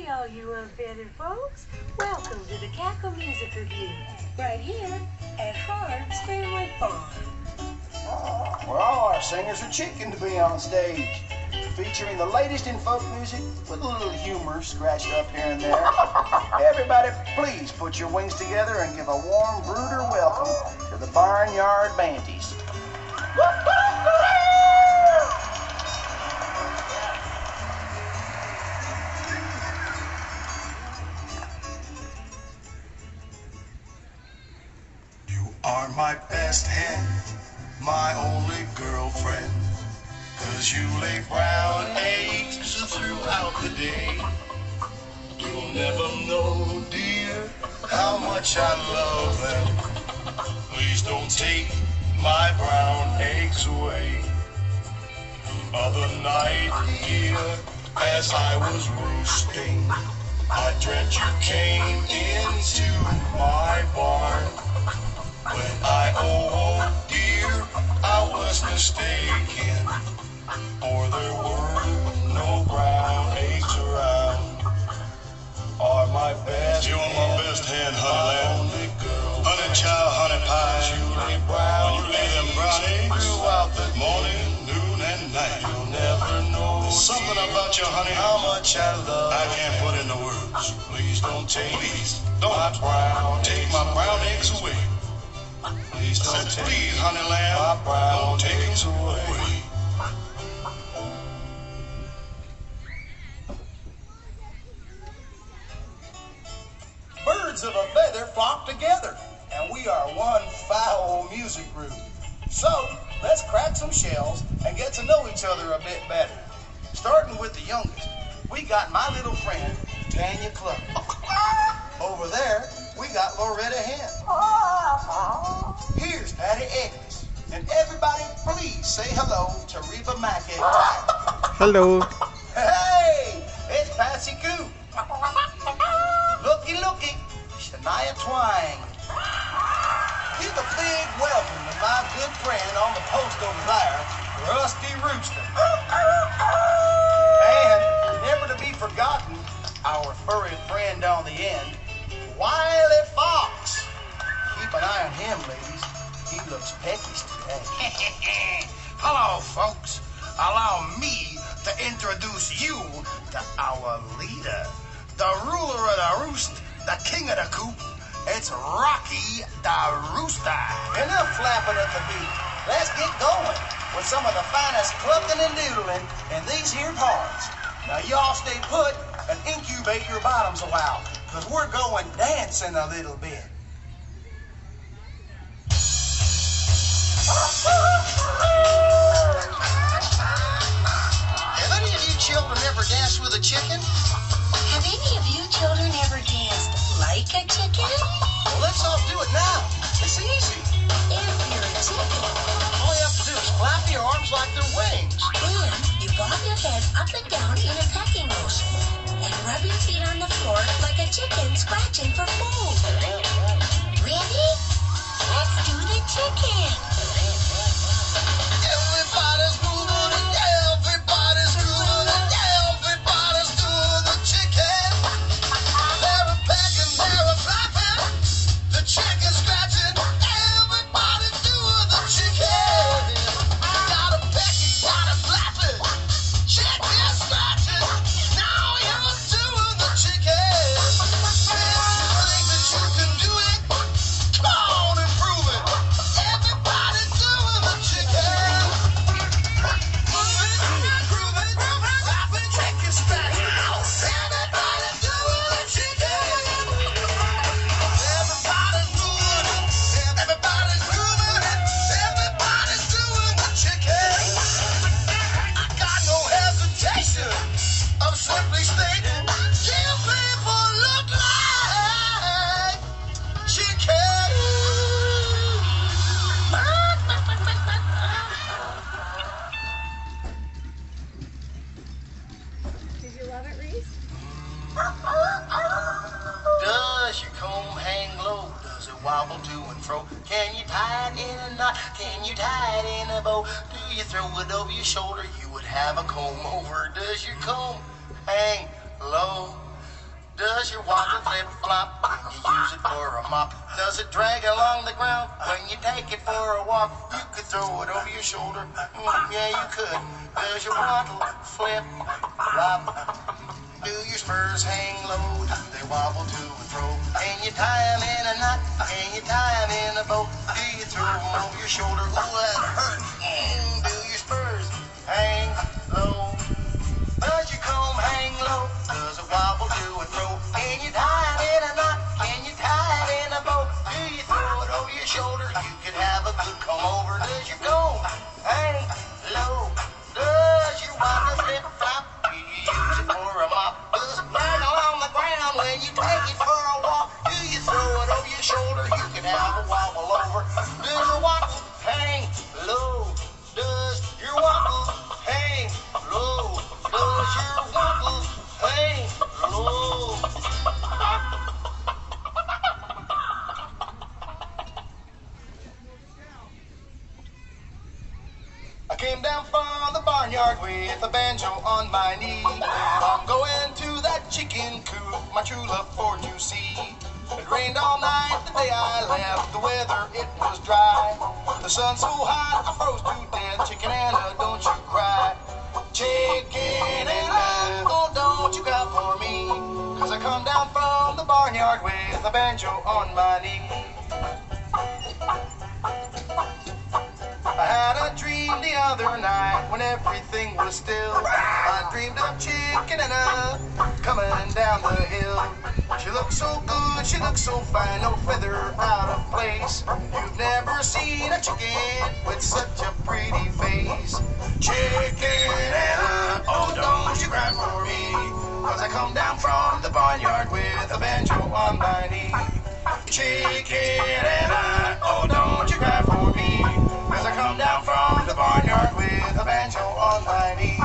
All you unfettered folks, welcome to the Cackle Music Review, right here at Hart's Family Farm. Well, all our singers are chicken to be on stage, featuring the latest in folk music with a little humor scratched up here and there. Everybody, please put your wings together and give a warm brooder welcome to the Barnyard Banties. Are my best hen, my only girlfriend, 'cause you lay brown eggs throughout the day. You'll never know, dear, how much I love them. Please don't take my brown eggs away. Other night, dear, as I was roosting, I dreamt you came into my barn. When I awoke, dear, I was mistaken, for there were no brown eggs around. Are my best You are my best hen, honey lamb. only girl, Honey child, honey pie. you lay brown When you lay them brown eggs throughout the morning, noon, and night. You'll never know, There's something about your honey how much I love. I can't put into words. Please don't take Please my don't brown take eggs my brown eggs away. Please I don't said, take please, honey my lamb, brown don't take eggs them away. away. Birds of a feather flock together, and we are one foul music group. So, let's crack some shells and get to know each other a bit better. Starting with the youngest, we got my little friend, Tanya Cluck. Over there, we got Loretta Hen. Here's Patty Eggers. And everybody, please say hello to Reba Mackey. Hello. Hey, it's Patsy Coo. Looky, Shania Twain. Give a big welcome to my good friend on the post over there, Rusty Rooster. And never to be forgotten, our furry friend on the end, Wiley Fox. Keep an eye on him, ladies. He looks peckish today. Hello, folks. Allow me to introduce you to our leader, the ruler of the roost, the king of the coop. It's Rocky the Rooster. Enough flapping at the beat. Let's get going with some of the finest clucking and doodling in these here parts. Now y'all stay put and incubate your bottoms a while, because we're going dancing a little bit. Have any of you children ever danced with a chicken? Have any of you children ever danced like a chicken? Well, let's all do it now. It's easy. If you're a chicken, All you have to do is flap your arms like they're wings. then you bob your head up and down in a pecking motion and rub your feet on the floor like a chicken scratching for food. Ready? Let's do the chicken. Everybody's moving and everybody's grooving and everybody's doing the chicken. They're a pecking, they're a flapping, the chicken scratching. Everybody's doing the chicken. Got a pecking, got a flapping, chicken scratching. Now you're doing the chicken. Since you think that you can do it, come on and prove it. Everybody tie it in a knot? Can you tie it in a bow? Do you throw it over your shoulder? You would have a comb over. Does your comb hang low? Does your waddle flip flop when you use it for a mop? Does it drag along the ground when you take it for a walk? You could throw it over your shoulder. Yeah, you could. Does your waddle flip flop? Do your spurs hang low? Do they wobble to and fro? Can you tie them in a knot? Can you tie them in a bow? Do you throw them over your shoulder? Ooh, that hurt. Do your spurs hang low? Does your comb hang low? Does it wobble to and fro? Can you tie it in a knot? Can you tie it in a bow? Do you throw it over your shoulder? You could have a good comb over. Does your comb hang low? Does your waddle flip flop? Do you use it for a mop? Does it drag along the ground when you take it for a walk? Do you throw it over your shoulder? You can have a wobble over. Does your waddle hang low? Does your waddle hang low? Does your waddle hang low? I came down from the barnyard with a banjo on my knee. I'm going to that chicken coop, my true love for to see. It rained all night the day I left, the weather it was dry. The sun so hot I froze to death, Chicken Anna, don't you cry. Chicken Anna, oh don't you cry for me, 'cause I come down from the barnyard with a banjo on my knee. I had a dream the other night when everything was still. I dreamed of Chicken Anna coming down the hill. She looked so good, she looked so fine, no feather out of place. You've never seen a chicken with such a pretty face. Chicken Anna, oh don't you cry for me, 'cause I come down from the barnyard with a banjo on my knee. Chicken Anna, oh don't you cry for me, 'cause I come down from the barnyard with a banjo on my knee.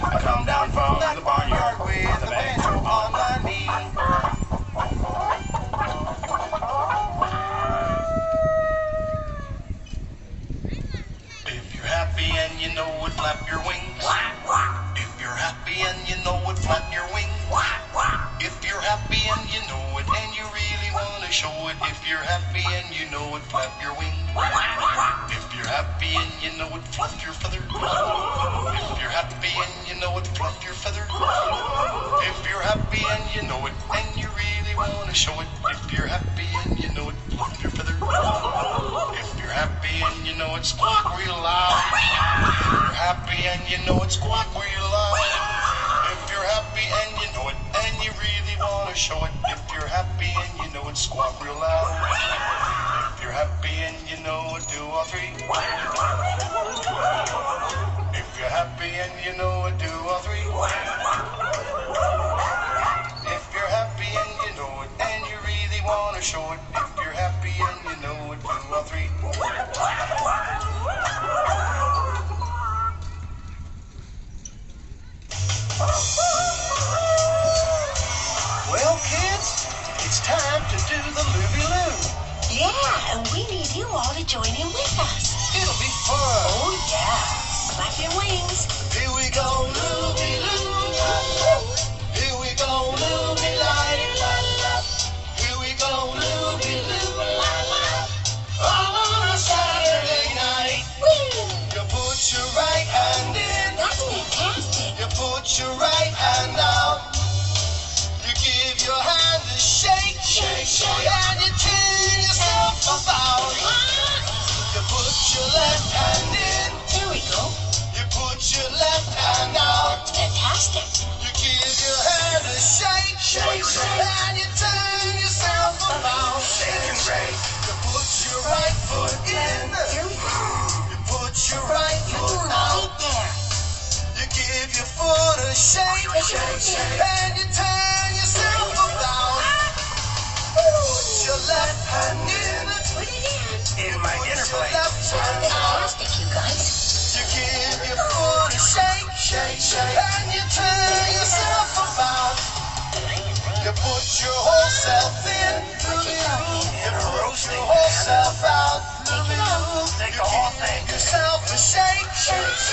I come down from the barnyard with a banjo on my knee. If you're happy and you know it, flap your wings. If you're happy and you know it, flap your wings. If you're happy and you know it, and you really want to show it. If you're happy and you know it, flap your wings. If you're happy and you know it, fluff your feather. If you're happy and you know it, fluff your feather. If you're happy and you know it, and you really want to show it. If you're happy and you know it, fluff your feather. If you're happy and you know it, squawk real loud. If you're happy and you know it, squawk real loud. If you're happy and you know it, and you really want to show it. If you're happy and you know it, squawk real loud. If you're happy and you know it, do all three. If you're happy and you know it, do all three. If you're happy and you know it, and you really want to show it. If you're happy and you know it, do all three. Well, kids, it's time to do the Looby-Loo. Yeah, and we need you all to join in with us. It'll be fun. Oh, yeah. Clap your wings. Here we go, Looby-Loo. Here we go, Looby-La-la. Here we go, Looby-Loo. All on a Saturday night. Woo! You put your right hand in. That's fantastic. You put your right hand out. You give your hand a shake, shake, shake, and you turn yourself about. You put your left hand in. There we go. You put your left hand out. Fantastic. You give your hand a shake, shake, shake, and you turn yourself about. You put your right foot in. Here we go. You put your right You're foot doing out. right there. You give your foot a shake, shake, shake, and you turn yourself about. Put your left hand in. Put it in. In my inner place. Left hand out. Fantastic, you guys. You give your foot a shake, shake, shake, and you turn yourself about. You put your whole self in. Put yourself in. You put your whole self out. Take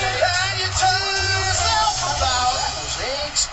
Can you tell yourself about those eggs?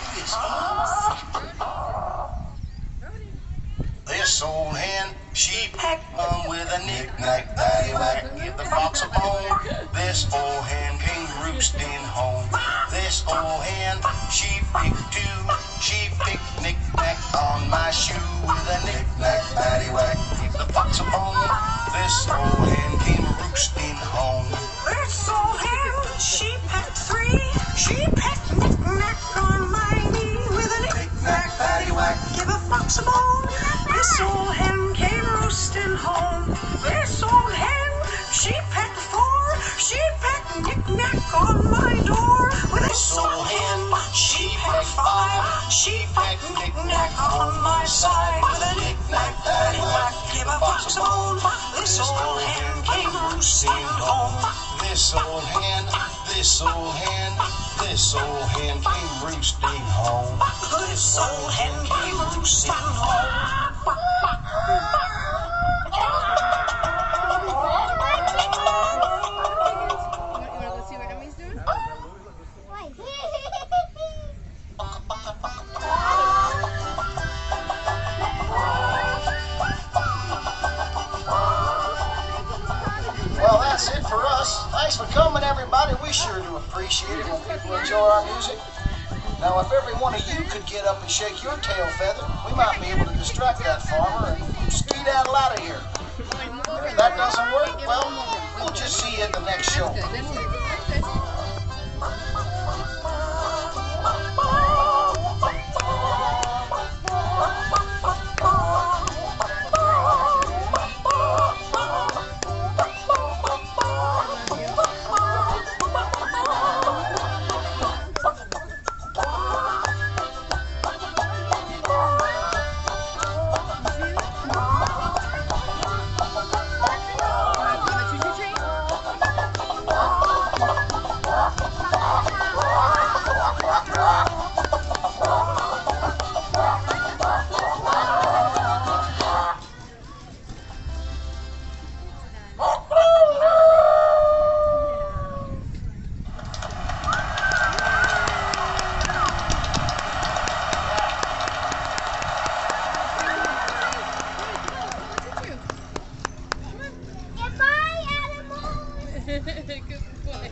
This old hen, she pecked one with a knick-knack, paddywhack, give the fox a bone. This old hen came roosting home. This old hen, she picked two. She picked knick-knack on my shoe with a knick-knack, paddywhack, give the fox a bone. This old hen came roosting home. This old hen, she pecked three. She pecked knick-knack on my knee with a knick-knack, paddywhack, give a fox a bone. This old hen came roosting home. This old hen, she pecked four. She pecked knick-knack on my door. With this old hen, she pecked five. She pecked knick-knack on my side. With a knick-knack, paddywhack, give a fox a bone. This old hen came roosting home. This old hen, this old hen, this old hen came roosting home. This old hen came roosting home. Well, that's it for us. Thanks for coming, everybody. We sure do appreciate it when people enjoy our music. Now, if every one of you could get up and shake your tail feather, we might be able to distract that farmer and skedaddle out of here. If that doesn't work, well, we'll just see you at the next show. Good boy.